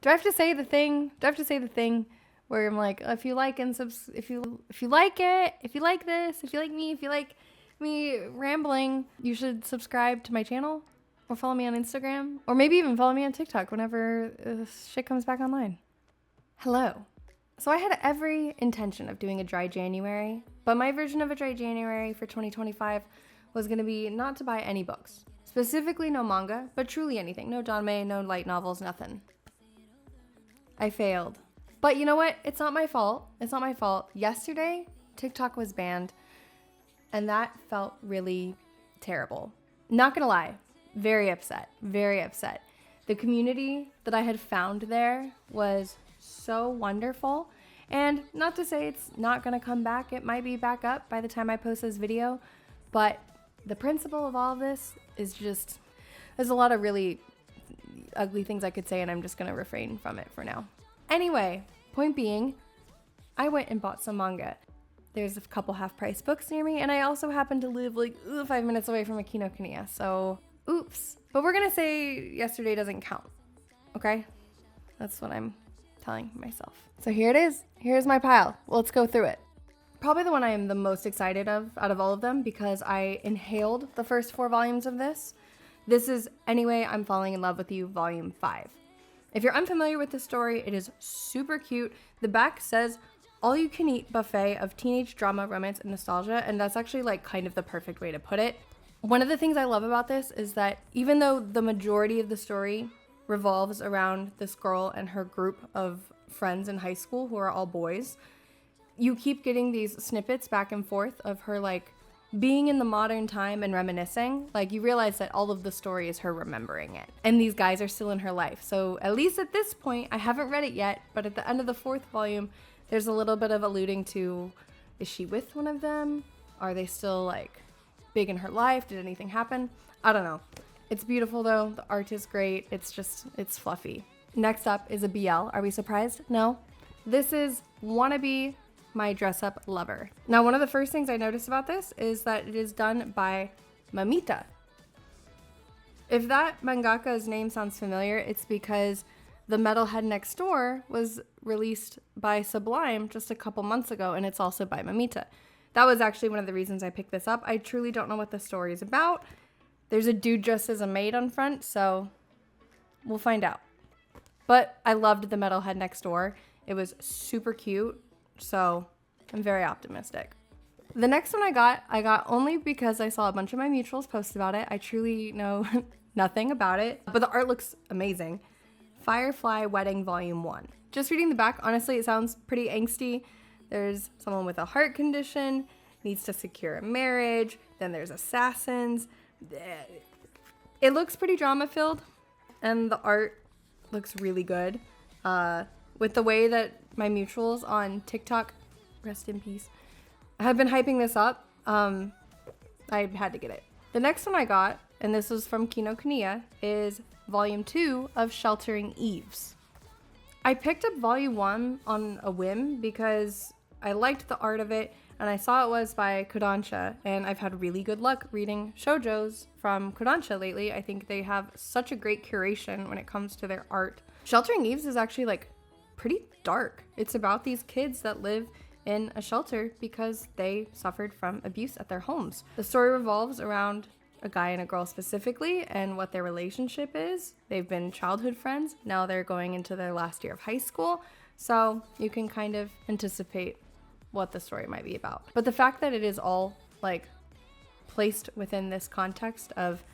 Do I have to say the thing? Do I have to say the thing where I'm like, if you like and if you like it, if you like this, if you like me rambling, you should subscribe to my channel or follow me on Instagram or maybe even follow me on TikTok whenever shit comes back online. Hello. So I had every intention of doing a dry January, but my version of a dry January for 2025 was going to be not to buy any books. Specifically no manga, but truly anything. No Janmei, no light novels, nothing. I failed. But you know what? It's not my fault. It's not my fault. Yesterday, TikTok was banned, and that felt really terrible. Not gonna lie, very upset, very upset. The community that I had found there was so wonderful. And not to say it's not gonna come back. It might be back up by the time I post this video, but the principle of all of this is just, there's a lot of really ugly things I could say, and I'm just gonna refrain from it for now. Anyway, point being, I went and bought some manga. There's a couple half-price books near me, and I also happen to live like 5 minutes away from a Kinokuniya, so oops. But we're gonna say yesterday doesn't count, okay? That's what I'm telling myself. So here it is. Here's my pile. Let's go through it. Probably the one I am the most excited of out of all of them because I inhaled the first 4 volumes of this. This is Anyway, I'm Falling in Love with You, Volume 5. If you're unfamiliar with the story, it is super cute. The back says, all-you-can-eat buffet of teenage drama, romance, and nostalgia, and that's actually like kind of the perfect way to put it. One of the things I love about this is that even though the majority of the story revolves around this girl and her group of friends in high school who are all boys, you keep getting these snippets back and forth of her like being in the modern time and reminiscing. Like you realize that all of the story is her remembering it. And these guys are still in her life. So at least at this point, I haven't read it yet, but at the end of the 4th volume, there's a little bit of alluding to, is she with one of them? Are they still like big in her life? Did anything happen? I don't know. It's beautiful though. The art is great. It's fluffy. Next up is a BL. Are we surprised? No. This is Wannabe My Dress Up Lover. Now, one of the first things I noticed about this is that it is done by Mamita. If that mangaka's name sounds familiar, it's because The Metalhead Next Door was released by Sublime just a couple months ago, and it's also by Mamita. That was actually one of the reasons I picked this up. I truly don't know what the story is about. There's a dude dressed as a maid on front, so we'll find out. But I loved The Metalhead Next Door. It was super cute, so I'm very optimistic. The next one I got only because I saw a bunch of my mutuals post about it. I truly know nothing about it, but the art looks amazing. Firefly Wedding Volume 1. Just reading the back, honestly, it sounds pretty angsty. There's someone with a heart condition, needs to secure a marriage, then there's assassins. It looks pretty drama-filled, and the art looks really good. With the way that my mutuals on TikTok, rest in peace, have been hyping this up, I had to get it. The next one I got, and this was from Kinokuniya, is Volume 2 of Sheltering Eves. I picked up Volume 1 on a whim because I liked the art of it, and I saw it was by Kodansha, and I've had really good luck reading shoujos from Kodansha lately. I think they have such a great curation when it comes to their art. Sheltering Eves is actually like pretty dark. It's about these kids that live in a shelter because they suffered from abuse at their homes. The story revolves around a guy and a girl specifically and what their relationship is. They've been childhood friends. Now they're going into their last year of high school. So you can kind of anticipate what the story might be about. But the fact that it is all like placed within this context of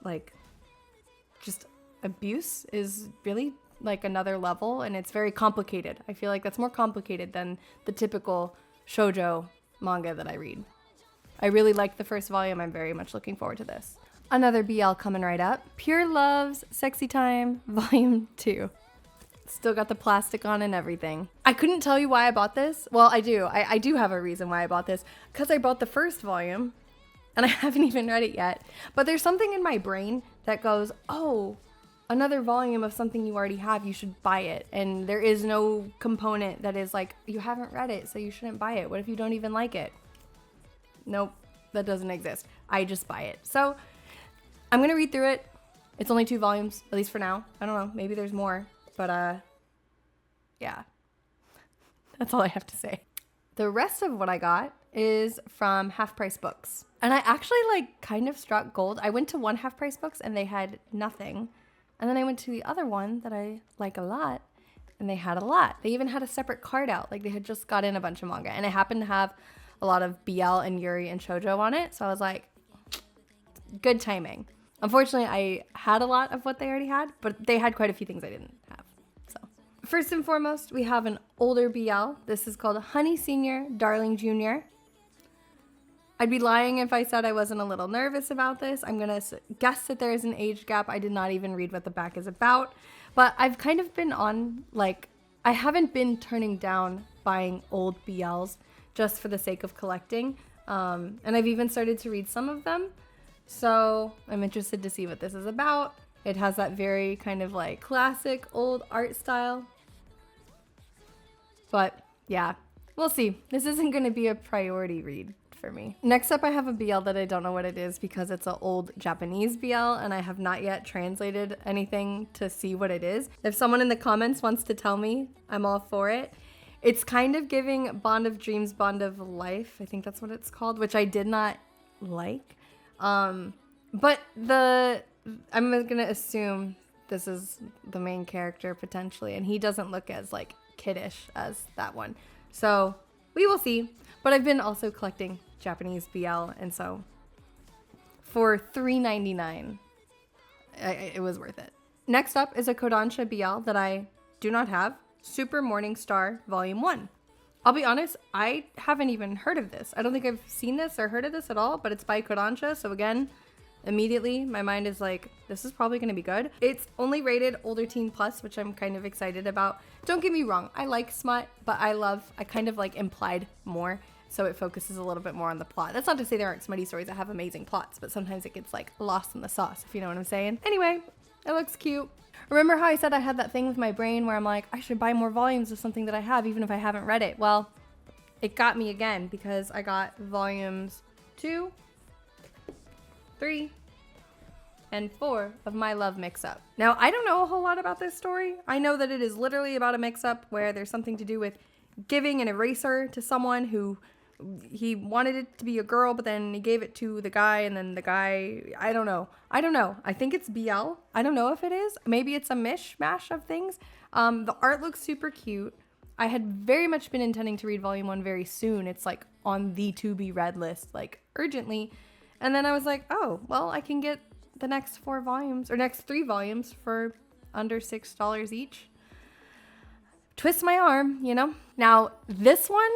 like just abuse is really like another level, and it's very complicated. I feel like that's more complicated than the typical shoujo manga that I read. I really liked the first volume. I'm very much looking forward to this. Another BL coming right up. Pure Love's Sexy Time Volume 2. Still got the plastic on and everything. I couldn't tell you why I bought this. Well, I do. I do have a reason why I bought this. Because I bought the first volume, and I haven't even read it yet. But there's something in my brain that goes, oh, another volume of something you already have, you should buy it. And there is no component that is like, you haven't read it, so you shouldn't buy it. What if you don't even like it? Nope, that doesn't exist. I just buy it. So I'm going to read through it. It's only 2 volumes, at least for now. I don't know, maybe there's more. But yeah, that's all I have to say. The rest of what I got is from Half Price Books. And I actually like kind of struck gold. I went to one Half Price Books and they had nothing. And then I went to the other one that I like a lot and they had a lot. They even had a separate card out. Like they had just got in a bunch of manga. And it happened to have a lot of BL and Yuri and Shoujo on it. So I was like, good timing. Unfortunately, I had a lot of what they already had, but they had quite a few things I didn't have. So first and foremost, we have an older BL. This is called Honey Senior, Darling Junior. I'd be lying if I said I wasn't a little nervous about this. I'm going to guess that there is an age gap. I did not even read what the back is about, but I've kind of been on, like, I haven't been turning down buying old BLs just for the sake of collecting. And I've even started to read some of them. So I'm interested to see what this is about. It has that very kind of like classic old art style. But yeah, we'll see. This isn't going to be a priority read for me. Next up, I have a BL that I don't know what it is because it's an old Japanese BL and I have not yet translated anything to see what it is. If someone in the comments wants to tell me, I'm all for it. It's kind of giving Bond of Dreams, Bond of Life. I think that's what it's called, which I did not like. But I'm gonna assume this is the main character potentially, and he doesn't look as like kiddish as that one. So we will see. But I've been also collecting Japanese BL, and so for $3.99, it was worth it. Next up is a Kodansha BL that I do not have, Super Morning Star Volume 1. I'll be honest, I haven't even heard of this. I don't think I've seen this or heard of this at all, but it's by Kodansha. So again, immediately my mind is like, this is probably going to be good. It's only rated older teen plus, which I'm kind of excited about. Don't get me wrong. I like smut, but I kind of like implied more. So it focuses a little bit more on the plot. That's not to say there aren't smutty stories that have amazing plots, but sometimes it gets like lost in the sauce, if you know what I'm saying. Anyway, it looks cute. Remember how I said I had that thing with my brain where I'm like, I should buy more volumes of something that I have, even if I haven't read it? Well, it got me again because I got volumes 2, 3, and 4 of My Love Mix-Up. Now, I don't know a whole lot about this story. I know that it is literally about a mix-up where there's something to do with giving an eraser to someone who he wanted it to be a girl, but then he gave it to the guy, and then the guy, I don't know. I think it's BL. I don't know if it is. Maybe it's a mishmash of things. The art looks super cute. I had very much been intending to read volume 1 very soon. It's like on the to be read list, like urgently. And then I was like, oh, well, I can get the next 4 volumes or next 3 volumes for under $6 each. Twist my arm, you know? Now, this one,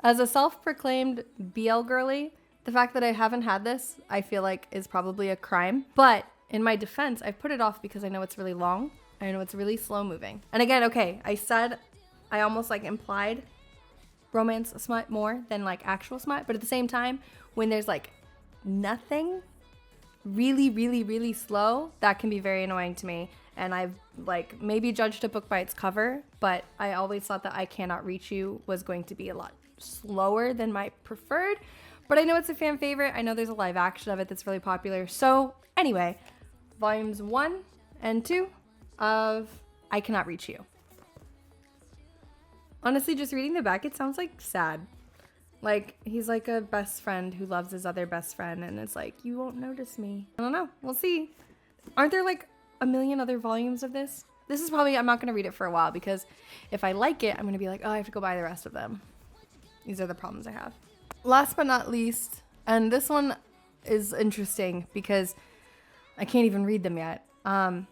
as a self-proclaimed BL girly, the fact that I haven't had this, I feel like is probably a crime. But in my defense, I've put it off because I know it's really long. I know it's really slow moving. And again, okay, I said I almost like implied romance smut more than like actual smut. But at the same time, when there's like nothing really, really, really slow, that can be very annoying to me. And I've like maybe judged a book by its cover, but I always thought that I Cannot Reach You was going to be a lot slower than my preferred. But I know it's a fan favorite. I know there's a live action of it that's really popular. So anyway, volumes 1 and 2 of I Cannot Reach You. Honestly, just reading the back, it sounds like sad. Like, he's like a best friend who loves his other best friend, and it's like, you won't notice me. I don't know. We'll see. Aren't there like a million other volumes of this? This is probably, I'm not going to read it for a while because if I like it, I'm going to be like, oh, I have to go buy the rest of them. These are the problems I have. Last but not least, and this one is interesting because I can't even read them yet. I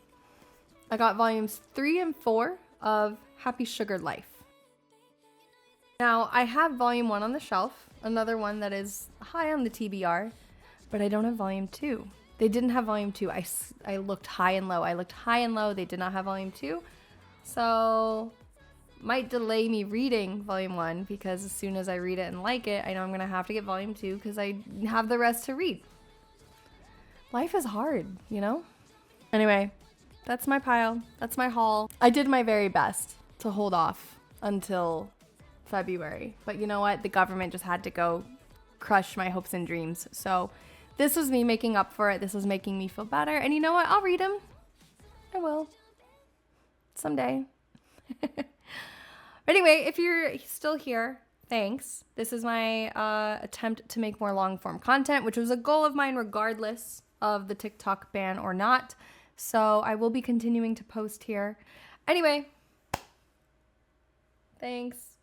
got volumes 3 and 4 of Happy Sugar Life. Now, I have volume 1 on the shelf, another one that is high on the TBR, but I don't have volume 2. They didn't have volume 2. I looked high and low. They did not have volume 2. So might delay me reading volume 1 because as soon as I read it and like it, I know I'm going to have to get volume 2 because I have the rest to read. Life is hard, you know? Anyway, that's my pile. That's my haul. I did my very best to hold off until February. But you know what? The government just had to go crush my hopes and dreams. So this was me making up for it. This was making me feel better. And you know what? I'll read them. I will. someday. Anyway, if you're still here, thanks. This is my attempt to make more long form content, which was a goal of mine regardless of the TikTok ban or not. So I will be continuing to post here. Anyway, thanks.